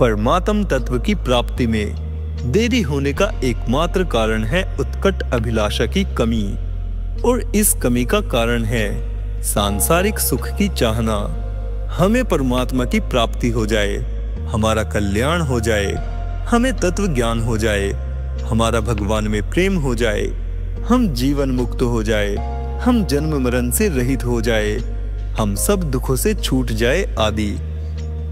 परमात्म तत्व की प्राप्ति में देरी होने का एकमात्र कारण है उत्कट अभिलाषा की कमी, और इस कमी का कारण है सांसारिक सुख की चाहना। हमें परमात्मा की प्राप्ति हो जाए, हमारा कल्याण हो जाए, हमें तत्व ज्ञान हो जाए, हमारा भगवान में प्रेम हो जाए, हम जीवन मुक्त हो जाए, हम जन्म मरण से रहित हो जाए, हम सब दुखों से छूट जाए आदि।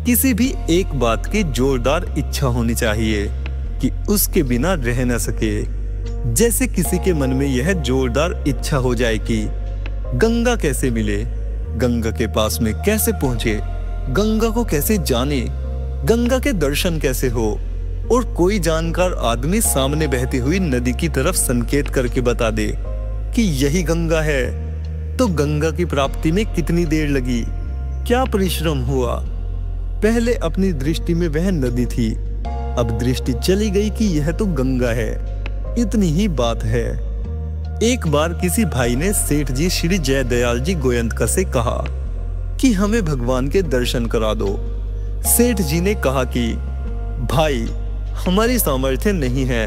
किसी भी एक बात की जोरदार इच्छा होनी चाहिए कि उसके बिना रह न सके। जैसे किसी के मन में यह जोरदार इच्छा हो जाए कि गंगा कैसे मिले, गंगा के पास में कैसे पहुंचे, गंगा को कैसे जाने, गंगा के दर्शन कैसे हो, और कोई जानकार आदमी सामने बहती हुई नदी की तरफ संकेत करके बता दे कि यही गंगा है, तो गंगा की प्राप्ति में कितनी देर लगी, क्या परिश्रम हुआ। पहले अपनी दृष्टि में वह नदी थी, अब दृष्टि चली गई कि यह तो गंगा है। इतनी ही बात है। एक बार किसी भाई ने सेठ जी श्री जयदयाल जी गोयंतका से कहा कि हमें भगवान के दर्शन करा दो। सेठ जी ने कहा कि भाई हमारी सामर्थ्य नहीं है।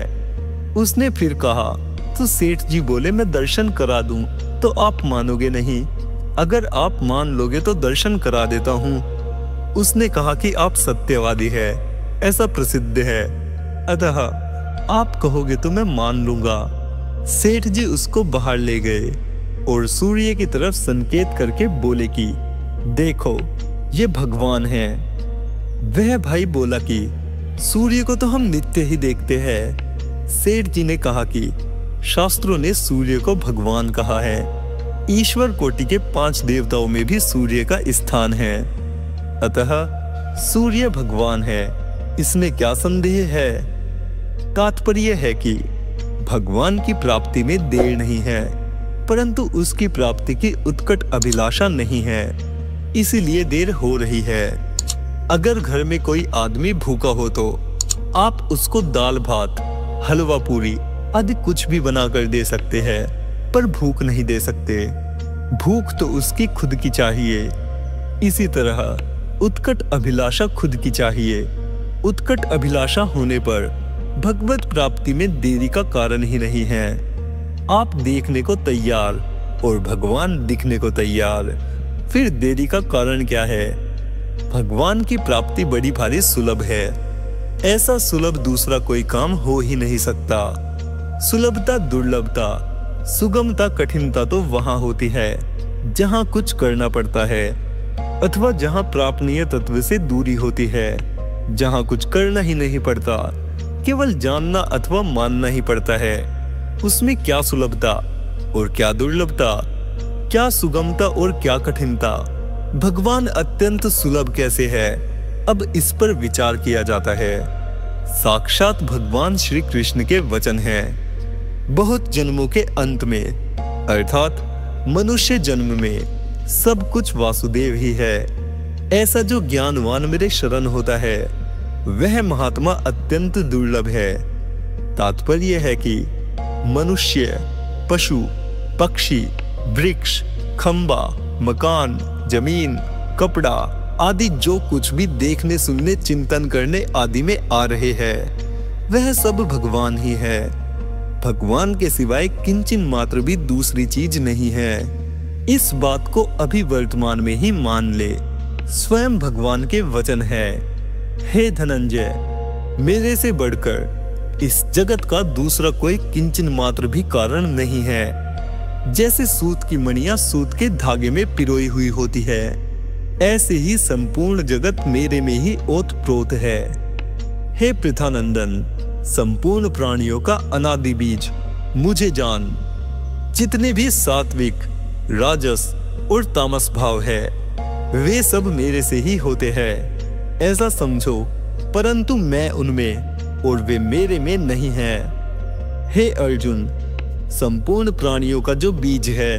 उसने फिर कहा तो सेठ जी बोले मैं दर्शन करा दूं तो आप मानोगे नहीं, अगर आप मान लोगे तो दर्शन करा देता हूं। उसने कहा कि आप सत्यवादी है, ऐसा प्रसिद्ध है, अतः आप कहोगे तो मैं मान लूंगा। सेठ जी उसको बाहर ले गए और सूर्य की तरफ संकेत करके बोले कि देखो ये भगवान है। वह भाई बोला कि सूर्य को तो हम नित्य ही देखते हैं। सेठ जी ने कहा कि शास्त्रों ने सूर्य को भगवान कहा है, ईश्वर कोटि के 5 देवताओं में भी सूर्य का स्थान है, अतः सूर्य भगवान है, इसमें क्या संदेह है। तात्पर्य है कि भगवान की प्राप्ति में देर नहीं है, परंतु उसकी प्राप्ति की उत्कट अभिलाषा नहीं है, इसीलिए देर हो रही है। अगर घर में कोई आदमी भूखा हो तो आप उसको दाल भात, हलवा पूरी आदि कुछ भी बनाकर दे सकते हैं, पर भूख नहीं दे सकते। भूख तो उसकी खुद की चाहिए। इसी तरह उत्कट अभिलाषा खुद की चाहिए। उत्कट अभिलाषा होने पर भगवत प्राप्ति में देरी का कारण ही नहीं है। आप देखने को तैयार और भगवान दिखने को तैयार, फिर देरी का कारण क्या है। भगवान की प्राप्ति बड़ी भारी सुलभ है, ऐसा सुलभ दूसरा कोई काम हो ही नहीं सकता। सुलभता दुर्लभता, सुगमता कठिनता तो वहां होती है जहां कुछ करना पड़ता है, अथवा जहां प्रापणीय तत्व से दूरी होती है, जहां कुछ करना ही नहीं पड़ता, केवल जानना अथवा मानना ही पड़ता है। उसमें क्या सुलभता और क्या दुर्लभता, क्या सुगमता और क्या कठिनता। भगवान अत्यंत सुलभ कैसे है, अब इस पर विचार किया जाता है। साक्षात भगवान श्री कृष्ण के वचन हैं। बहुत जन्मों के अंत में, अर्थात मनुष्य जन्म में सब कुछ वासुदेव ही है। ऐसा जो ज्ञानवान मेरे शरण होता है वह महात्मा अत्यंत दुर्लभ है। तात्पर्य है कि मनुष्य, पशु, पक्षी, वृक्ष, खंबा, मकान, जमीन, कपड़ा आदि जो कुछ भी देखने, सुनने, चिंतन करने आदि में आ रहे हैं वह सब भगवान ही है। भगवान के सिवाय किंचिन मात्र भी दूसरी चीज नहीं है। इस बात को अभी वर्तमान में ही मान ले। स्वयं भगवान के वचन है, हे धनंजय, मेरे से बढ़कर इस जगत का दूसरा कोई किंचन मात्र भी कारण नहीं है। जैसे सूत की मणियां सूत के धागे में पिरोई हुई होती है, ऐसे ही संपूर्ण जगत मेरे में ही ओतप्रोत है। हे पृथानंदन, संपूर्ण प्राणियों का अनादि बीज मुझे जान। जितने भी सात्विक, राजस और तामस भाव है वे सब मेरे से ही होते हैं, ऐसा समझो, परंतु मैं उनमें और वे मेरे में नहीं हैं। हे अर्जुन, संपूर्ण प्राणियों का जो बीज है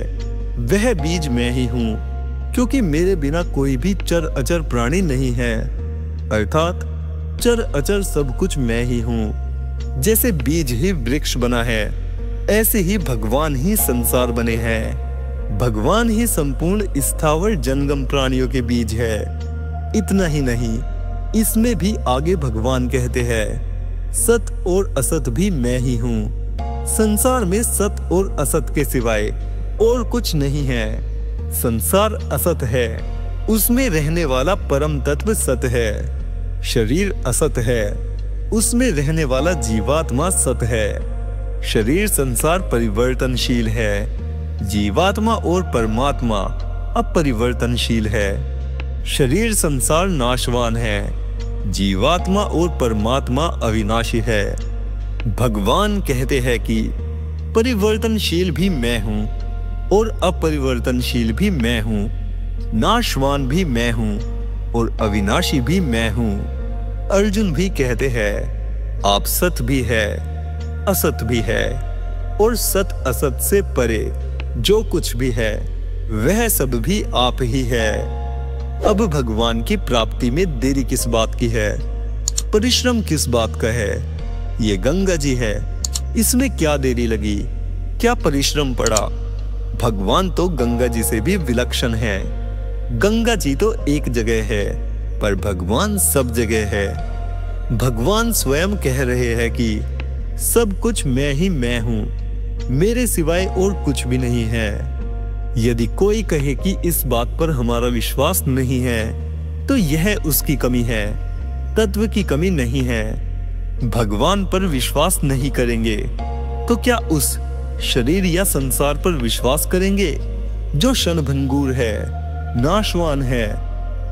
वह बीज मैं ही हूँ, क्योंकि मेरे बिना कोई भी चर अचर प्राणी नहीं है, अर्थात चर अचर सब कुछ मैं ही हूँ। जैसे बीज ही वृक्ष बना है, ऐसे ही भगवान ही संसार बने हैं। भगवान ही संपूर्ण स्थावर जंगम प्राणियों के बीज है। इतना ही नहीं, इसमें भी आगे भगवान कहते हैं, सत और असत भी मैं ही हूँ। संसार में सत और असत के सिवाय और कुछ नहीं है। संसार असत है, उसमें रहने वाला परम तत्व सत है। शरीर असत है, उसमें रहने वाला जीवात्मा सत है। शरीर संसार परिवर्तनशील है, जीवात्मा और परमात्मा अपरिवर्तनशील है। शरीर संसार नाशवान है, जीवात्मा और परमात्मा अविनाशी है। भगवान कहते हैं कि परिवर्तनशील भी मैं हूँ और अपरिवर्तनशील भी मैं हूँ, नाशवान भी मैं हूँ और अविनाशी भी मैं हूँ। अर्जुन भी कहते हैं, आप सत भी है, असत भी है और सत असत से परे जो कुछ भी है वह सब भी आप ही है। अब भगवान की प्राप्ति में देरी किस बात की है, परिश्रम किस बात का है? ये गंगा जी है, इसमें क्या देरी लगी, क्या परिश्रम पड़ा? भगवान तो गंगा जी से भी विलक्षण है। गंगा जी तो एक जगह है, पर भगवान सब जगह है। भगवान स्वयं कह रहे हैं कि सब कुछ मैं ही मैं हूँ, मेरे सिवाय और कुछ भी नहीं है। यदि कोई कहे कि इस बात पर हमारा विश्वास नहीं है, तो यह उसकी कमी है, तत्व की कमी नहीं है। भगवान पर विश्वास नहीं करेंगे तो क्या उस शरीर या संसार पर विश्वास करेंगे जो क्षणभंगुर है, नाशवान है?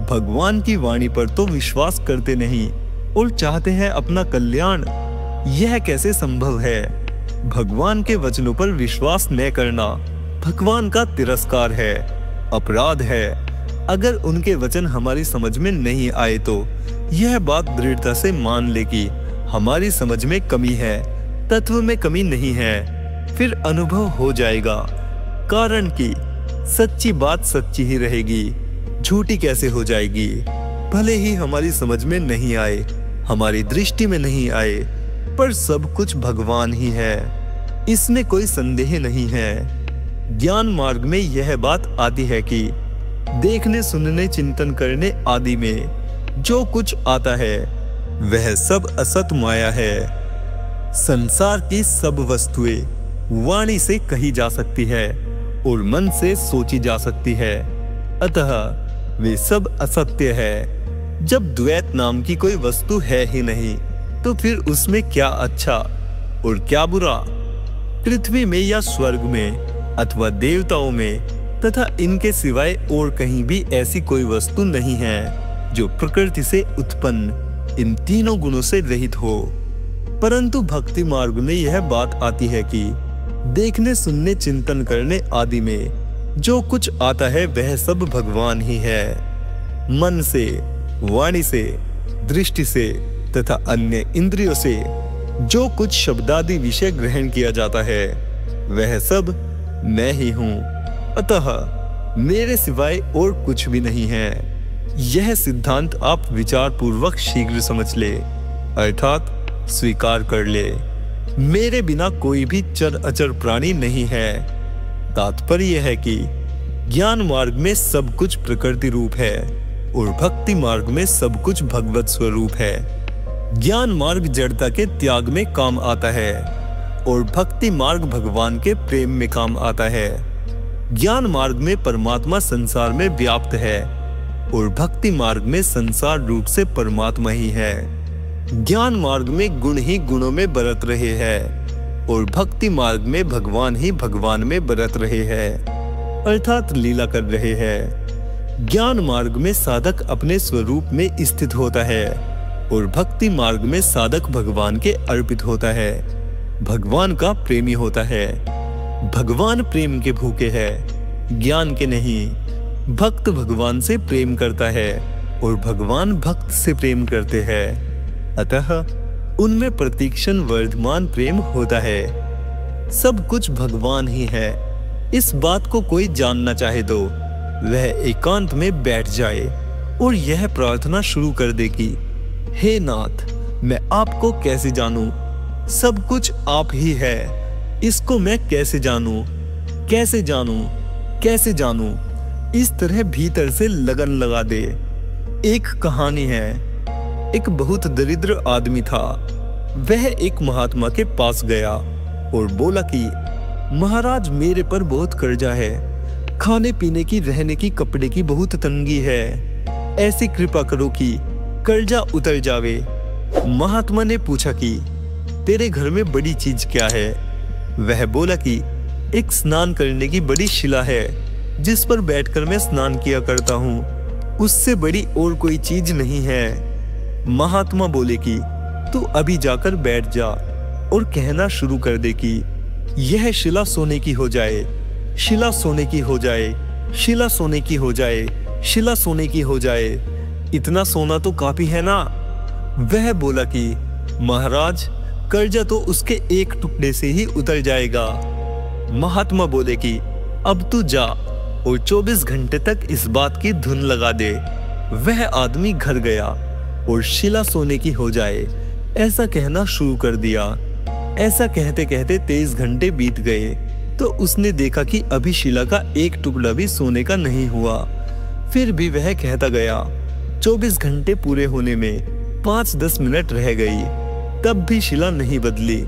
भगवान की वाणी पर तो विश्वास करते नहीं और चाहते हैं अपना कल्याण। यह कैसे संभव है? भगवान के वचनों पर विश्वास न करना भगवान का तिरस्कार है, अपराध है। अगर उनके वचन हमारी समझ में नहीं आए तो यह बात दृढ़ता से मान ले कि हमारी समझ में कमी है, तत्व में कमी नहीं है। फिर अनुभव हो जाएगा, कारण कि सच्ची बात सच्ची ही रहेगी, झूठी कैसे हो जाएगी? भले ही हमारी समझ में नहीं आए, हमारी दृष्टि में नहीं आए, पर सब कुछ भगवान ही है, इसमें कोई संदेह नहीं है। ज्ञान मार्ग में यह बात आती है कि देखने, सुनने, चिंतन करने आदि में जो कुछ आता है वह सब असत माया है। संसार की सब वस्तुएं वाणी से कही जा सकती है और मन से सोची जा सकती है, अतः वे सब असत्य है। जब द्वैत नाम की कोई वस्तु है ही नहीं, तो फिर उसमें क्या अच्छा और क्या बुरा? पृथ्वी में या स्वर्ग में अथवा देवताओं में तथा इनके सिवाय और कहीं भी ऐसी कोई वस्तु नहीं है जो प्रकृति से उत्पन्न इन तीनों गुणों से रहित हो। परंतु भक्ति मार्ग में यह बात आती है कि देखने, सुनने, चिंतन करने आदि में जो कुछ आता है वह सब भगवान ही है। मन से, वाणी से, दृष्टि से तथा अन्य इंद्रियों से जो कुछ शब्दादि विषय ग्रहण किया जाता है वह सब मैं ही हूँ, अतः मेरे सिवाय और कुछ भी नहीं है। यह सिद्धांत आप विचार पूर्वक शीघ्र समझ ले, अर्थात स्वीकार कर ले। मेरे बिना कोई भी चर अचर प्राणी नहीं है। तात्पर्य यह है कि ज्ञान मार्ग में सब कुछ प्रकृति रूप है और भक्ति मार्ग में सब कुछ भगवत स्वरूप है। ज्ञान मार्ग जड़ता के त्याग में काम आता है और भक्ति मार्ग भगवान के प्रेम में काम आता है। ज्ञान मार्ग में परमात्मा संसार में व्याप्त है और भक्ति मार्ग में संसार रूप से परमात्मा ही है। ज्ञान मार्ग में गुण ही गुणों में बरत रहे हैं और भक्ति मार्ग में भगवान ही भगवान में बरत रहे हैं, अर्थात लीला कर रहे हैं। ज्ञान मार्ग में साधक अपने स्वरूप में स्थित होता है और भक्ति मार्ग में साधक भगवान के अर्पित होता है, भगवान का प्रेमी होता है। भगवान प्रेम के भूखे हैं, ज्ञान के नहीं। भक्त भगवान से प्रेम करता है और भगवान भक्त से प्रेम करते हैं, अतः उनमें प्रतीक्षण वर्धमान प्रेम होता है। सब कुछ भगवान ही है। इस बात को कोई जानना चाहे तो वह एकांत में बैठ जाए और यह प्रार्थना शुरू कर दे कि हे नाथ, मैं आपको कैसे जानूं? सब कुछ आप ही है, इसको मैं कैसे जानूं? कैसे जानूं? कैसे जानूं? इस तरह भीतर से लगन लगा दे। एक कहानी है, एक बहुत दरिद्र आदमी था। वह एक महात्मा के पास गया और बोला कि महाराज, मेरे पर बहुत कर्जा है, खाने पीने की, रहने की, कपड़े की बहुत तंगी है। ऐसी कृपा करो कि कर्जा उतर जावे। महात्मा ने पूछा कि तेरे घर में बड़ी चीज क्या है? वह बोला कि एक स्नान करने की बड़ी शिला है, जिस पर बैठकर मैं स्नान किया करता हूँ। उससे बड़ी और कोई चीज नहीं है। महात्मा बोले कि तू अभी जाकर बैठ जा और कहना शुरू कर दे कि यह शिला सोने की हो जाए, शिला सोने की हो जाए, शिला सोने की हो जाए, शिला सोने की हो जाए। इतना सोना तो काफी है ना? वह बोला कि महाराज, कर्जा तो उसके एक टुकड़े से ही उतर जाएगा। महात्मा बोले कि अब तू जा और 24 घंटे तक इस बात की धुन लगा दे। वह आदमी घर गया और शिला सोने की हो जाए ऐसा कहना शुरू कर दिया। ऐसा कहते कहते 23 घंटे बीत गए तो उसने देखा कि अभी शिला का एक टुकड़ा भी सोने का नहीं हुआ। फिर भी वह कहता गया। 24 घंटे पूरे होने में 5-10 मिनट रह गई, तब भी शिला नहीं बदली।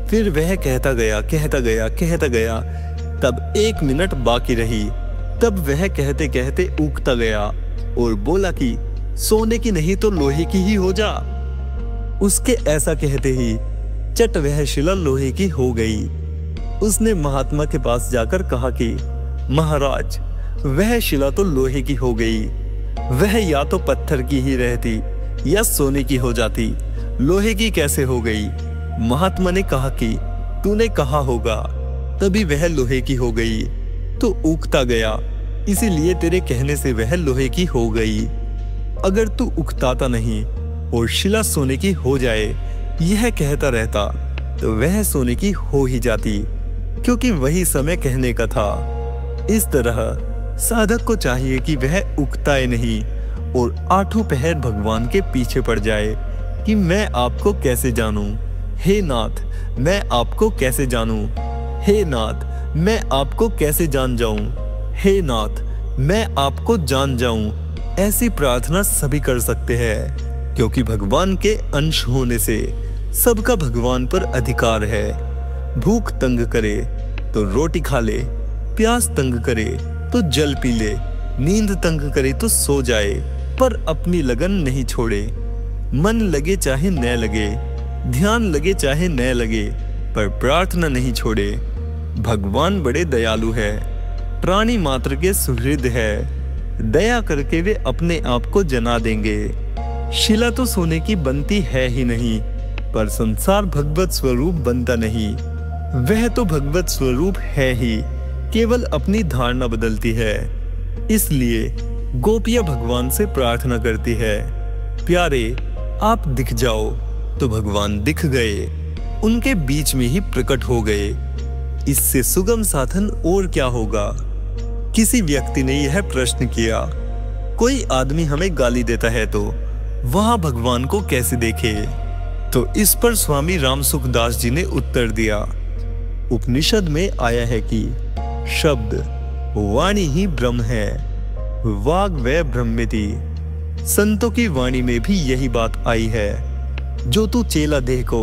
फिर वह कहता गया, कहता गया, कहता गया, तब 1 मिनट बाकी रही। तब वह कहते कहते ऊखता गया और बोला कि सोने की नहीं तो लोहे की ही हो जा। उसके ऐसा कहते ही चट वह शिला लोहे की हो गई। उसने महात्मा के पास जाकर कहा कि महाराज, वह शिला तो लोहे की हो गई। वह या तो पत्थर की ही रहती या सोने की हो जाती, लोहे की कैसे हो गई? महात्मा ने कहा कि तूने कहा होगा, तभी वह लोहे की हो गई। तो उकता गया, इसीलिए तेरे कहने से वह लोहे की हो गई। अगर तू उकताता नहीं और शिला सोने की हो जाए यह कहता रहता तो वह सोने की हो ही जाती, क्योंकि वही समय कहने का था। इस तरह साधक को चाहिए कि वह उकताए नहीं और आठों पहर भगवान के पीछे पड़ जाए कि मैं आपको कैसे जानूं, हे नाथ, मैं आपको कैसे जानूं, हे नाथ, मैं आपको कैसे जान जाऊं, हे नाथ, मैं आपको जान जाऊं। ऐसी प्रार्थना सभी कर सकते हैं, क्योंकि भगवान के अंश होने से सबका भगवान पर अधिकार है। भूख तंग करे तो रोटी खा ले, प्यास तंग करे तो जल पी ले, नींद तंग करे तो सो जाए, पर अपनी लगन नहीं छोड़े। मन लगे चाहे न लगे, ध्यान लगे चाहे न लगे, पर प्रार्थना नहीं छोड़े। भगवान बड़े दयालु है, प्राणी मात्र के सुहृद है। दया करके वे अपने आप को जना देंगे। शिला तो सोने की बनती है ही नहीं, पर संसार भगवत स्वरूप बनता नहीं। वह तो भगवत स्वरूप है ही, केवल अपनी धारणा बदलती है। इसलिए गोपियां भगवान से प्रार्थना करती है, प्यारे आप दिख जाओ। तो भगवान दिख गए, उनके बीच में ही प्रकट हो गए। इससे सुगम साधन और क्या होगा? किसी व्यक्ति ने यह प्रश्न किया, कोई आदमी हमें गाली देता है तो वहां भगवान को कैसे देखे? तो इस पर स्वामी राम सुखदास जी ने उत्तर दिया, उपनिषद में आया है कि शब्द वाणी ही ब्रह्म है, वाग वै ब्रह्मेति। संतों की वाणी में भी यही बात आई है, जो तू चेला देह को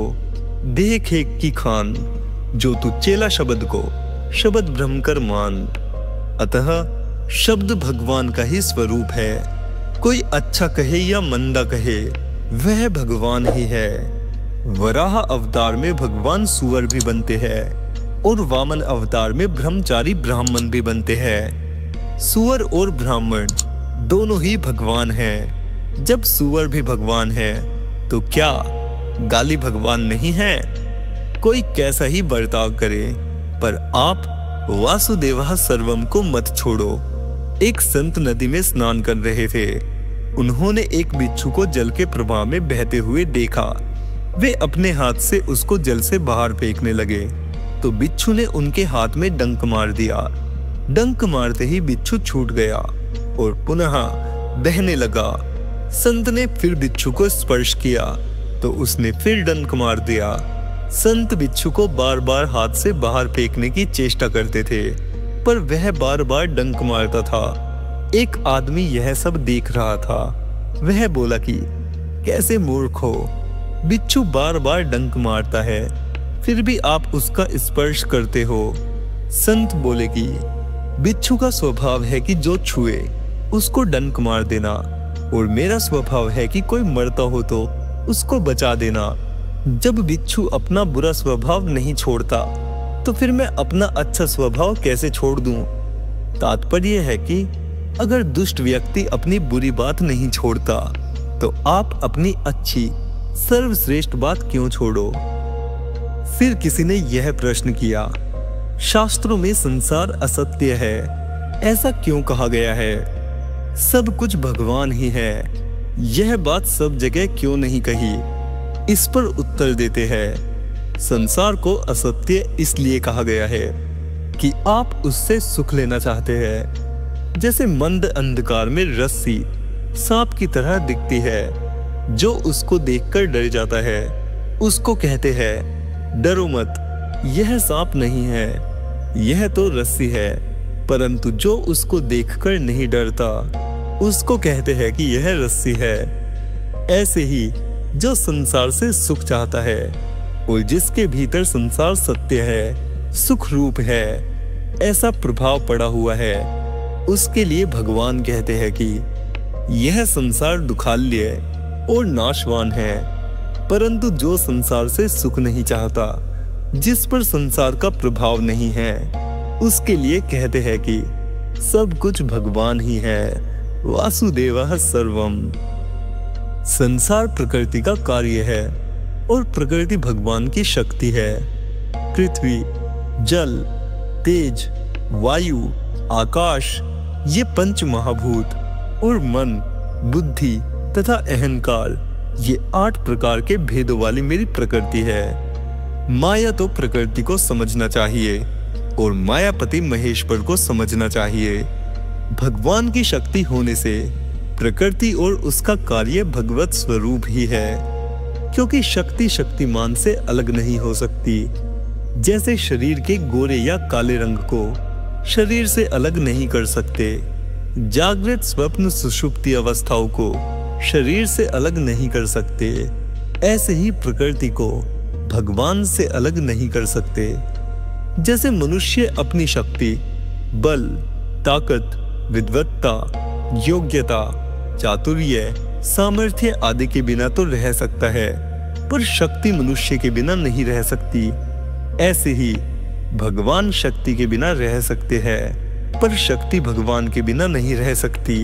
देख एक की खान, जो तू चेला शब्द को शब्द ब्रह्म कर मान। अतः शब्द भगवान का ही स्वरूप है। कोई अच्छा कहे या मंदा कहे, वह भगवान ही है। वराह अवतार में भगवान सुअर भी बनते हैं और वामन अवतार में ब्रह्मचारी ब्राह्मण भी बनते हैं। सुअर और ब्राह्मण दोनों ही भगवान हैं। जब सुअर भी भगवान है तो क्या गाली भगवान नहीं है? कोई कैसा ही बर्ताव करे, पर आप वासुदेवः सर्वम को मत छोड़ो। एक संत नदी में स्नान कर रहे थे। उन्होंने एक बिच्छू को जल के प्रवाह में बहते हुए देखा। वे अपने हाथ से उसको जल से बाहर फेंकने लगे तो बिच्छू ने उनके हाथ में डंक मार दिया। डंक मारते ही बिच्छू छूट गया और पुनः बहने लगा। संत ने फिर बिच्छू को स्पर्श किया तो उसने फिर डंक मार दिया। संत बिच्छू को बार बार हाथ से बाहर फेंकने की चेष्टा करते थे, पर वह बार बार डंक मारता था। एक आदमी यह सब देख रहा था। वह बोला कि कैसे मूर्ख हो। बिच्छू बार बार डंक मारता है, फिर भी आप उसका स्पर्श करते हो। संत बोले कि बिच्छू का स्वभाव है कि जो छुए उसको डंक मार देना, और मेरा स्वभाव है कि कोई मरता हो तो उसको बचा देना। जब बिच्छू अपना बुरा स्वभाव नहीं छोड़ता तो फिर मैं अपना अच्छा स्वभाव कैसे छोड़ दूं? तात्पर्य है कि अगर दुष्ट व्यक्ति अपनी बुरी बात नहीं छोड़ता तो आप अपनी अच्छी सर्वश्रेष्ठ बात क्यों छोड़ो? फिर किसी ने यह प्रश्न किया, शास्त्रों में संसार असत्य है, ऐसा क्यों कहा गया है? सब कुछ भगवान ही है, यह बात सब जगह क्यों नहीं कही? इस पर उत्तर देते हैं, संसार को असत्य इसलिए कहा गया है कि आप उससे सुख लेना चाहते हैं। जैसे मंद अंधकार में रस्सी सांप की तरह दिखती है, जो उसको देखकर डर जाता है उसको कहते हैं डरो मत, यह सांप नहीं है, यह तो रस्सी है। परंतु जो उसको देखकर नहीं डरता उसको कहते हैं कि यह रस्सी है। ऐसे ही जो संसार से सुख चाहता है और जिसके भीतर संसार सत्य है, सुख रूप है, ऐसा प्रभाव पड़ा हुआ है, उसके लिए भगवान कहते हैं कि यह संसार दुखालय और नाशवान है। परंतु जो संसार से सुख नहीं चाहता, जिस पर संसार का प्रभाव नहीं है, उसके लिए कहते हैं कि सब कुछ भगवान ही है, वासुदेवः सर्वम। संसार प्रकृति का कार्य है और प्रकृति भगवान की शक्ति है। पृथ्वी, जल, तेज, वायु, आकाश, ये पंच महाभूत और मन, बुद्धि तथा अहंकार, ये 8 प्रकार के भेदों वाली मेरी प्रकृति है। माया तो प्रकृति को समझना चाहिए और मायापति महेश्वर को समझना चाहिए। भगवान की शक्ति होने से प्रकृति और उसका कार्य भगवत स्वरूप ही है, क्योंकि शक्ति शक्तिमान से अलग नहीं हो सकती। जैसे शरीर के गोरे या काले रंग को शरीर से अलग नहीं कर सकते, जागृत स्वप्न सुषुप्ति अवस्थाओं को शरीर से अलग नहीं कर सकते, ऐसे ही प्रकृति को भगवान से अलग नहीं कर सकते। जैसे मनुष्य अपनी शक्ति, बल, ताकत, विद्वत्ता, योग्यता, चातुर्य, सामर्थ्य आदि के बिना तो रह सकता है, पर शक्ति मनुष्य के बिना नहीं रह सकती। ऐसे ही भगवान शक्ति के बिना रह सकते हैं, पर शक्ति भगवान के बिना नहीं रह सकती।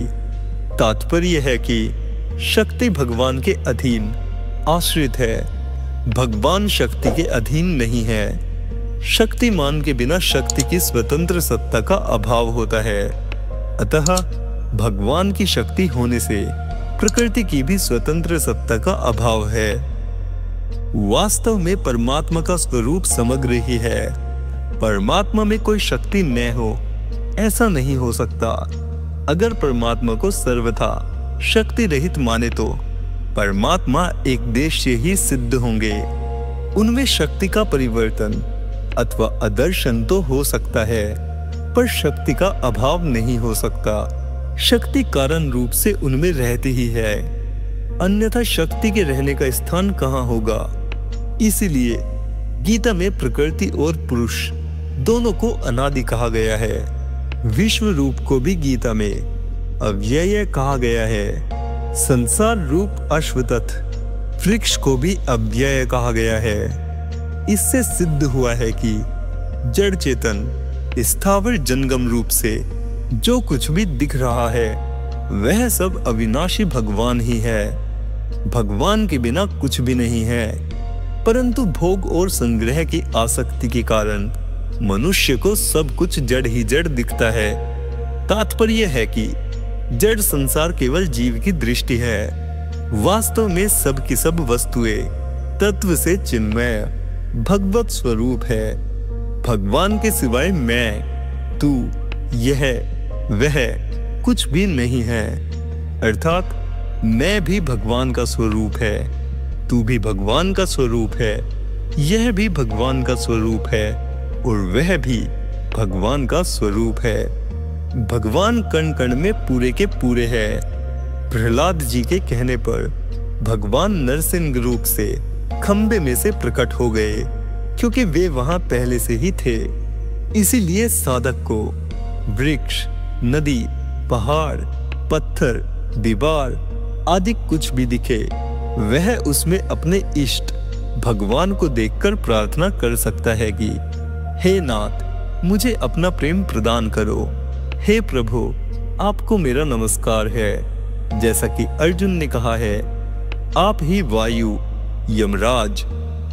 तात्पर्य है कि शक्ति भगवान के अधीन आश्रित है, भगवान शक्ति के अधीन नहीं है। शक्तिमान के बिना शक्ति की स्वतंत्र सत्ता का अभाव होता है। अतः भगवान की शक्ति होने से प्रकृति की भी स्वतंत्र सत्ता का अभाव है। वास्तव में परमात्मा का स्वरूप समग्र ही है। परमात्मा में कोई शक्ति न हो, ऐसा नहीं हो सकता। अगर परमात्मा को सर्वथा शक्ति रहित माने तो परमात्मा एक देश से ही सिद्ध होंगे। उनमें शक्ति का परिवर्तन अथवा अदर्शन तो हो सकता है, पर शक्ति का अभाव नहीं हो सकता। शक्ति कारण रूप से उनमें रहती ही है, अन्यथा शक्ति के रहने का स्थान कहाँ होगा। इसीलिए गीता में प्रकृति और पुरुष दोनों को अनादि कहा गया है। विश्व रूप को भी गीता में अव्यय कहा गया है। संसार रूप अश्वत्थ वृक्ष को भी अव्यय कहा गया है। इससे सिद्ध हुआ है कि जड़ चेतन स्थावर जंगम रूप से जो कुछ भी दिख रहा है वह सब अविनाशी भगवान ही है। भगवान के बिना कुछ भी नहीं है, परंतु भोग और संग्रह की आसक्ति के कारण मनुष्य को सब कुछ जड़ ही जड़ दिखता है। तात्पर्य है कि जड़ संसार केवल जीव की दृष्टि है। वास्तव में सब की सब वस्तुएं तत्व से चिन्मय भगवत स्वरूप है। भगवान के सिवाय मैं, तू, यह, वह कुछ भी नहीं है। अर्थात मैं भी भगवान का स्वरूप है, तू भी भगवान का स्वरूप है, यह भी भगवान का स्वरूप है और वह भी भगवान का स्वरूप है। भगवान कण कण में पूरे के पूरे है। प्रहलाद जी के कहने पर भगवान नरसिंह रूप से खंबे में से प्रकट हो गए, क्योंकि वे वहां पहले से ही थे। इसीलिए साधक को वृक्ष, नदी, पहाड़, पत्थर, दीवार आदि कुछ भी दिखे, वह उसमें अपने इष्ट भगवान को देखकर प्रार्थना कर सकता है कि हे नाथ, मुझे अपना प्रेम प्रदान करो। हे प्रभु, आपको मेरा नमस्कार है। जैसा कि अर्जुन ने कहा है, आप ही वायु, यमराज,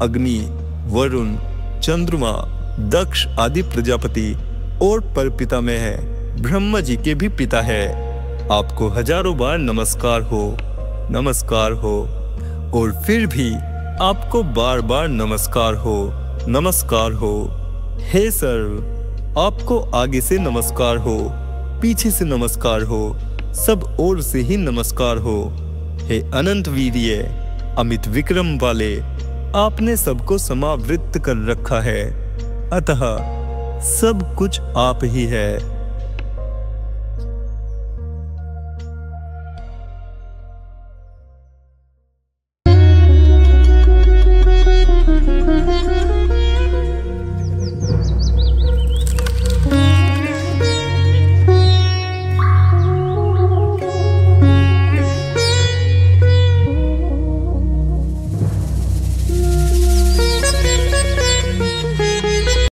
अग्नि, वरुण, चंद्रमा, दक्ष आदि प्रजापति और परपितामह है, ब्रह्मा जी के भी पिता है। आपको हजारों बार नमस्कार हो, नमस्कार हो, और फिर भी आपको बार बार नमस्कार हो, नमस्कार हो। हे सर्व, आपको आगे से नमस्कार हो, पीछे से नमस्कार हो, सब ओर से ही नमस्कार हो। हे अनंत वीर्य, अमित विक्रम वाले, आपने सबको समावृत कर रखा है, अतः सब कुछ आप ही है।